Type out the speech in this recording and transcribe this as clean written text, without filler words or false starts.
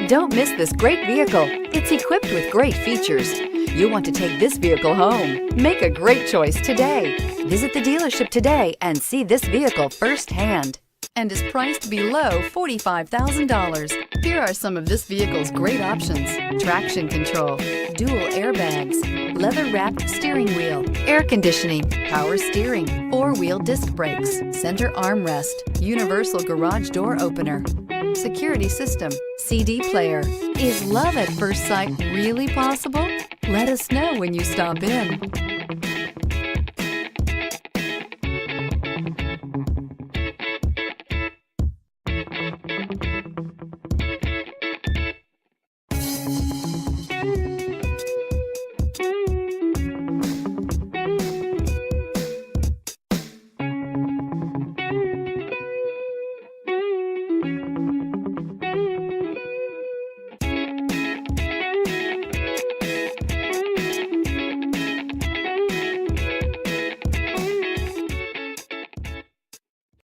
Don't miss this great vehicle. It's equipped with great features. You'll want to take this vehicle home. Make a great choice today. Visit the dealership today and see this vehicle firsthand, and is priced below $45,000. Here are some of this vehicle's great options: traction control, dual airbags, leather-wrapped steering wheel, air conditioning, power steering, four-wheel disc brakes, center armrest, universal garage door opener, security system, CD player. Is love at first sight really possible? Let us know when you stop in.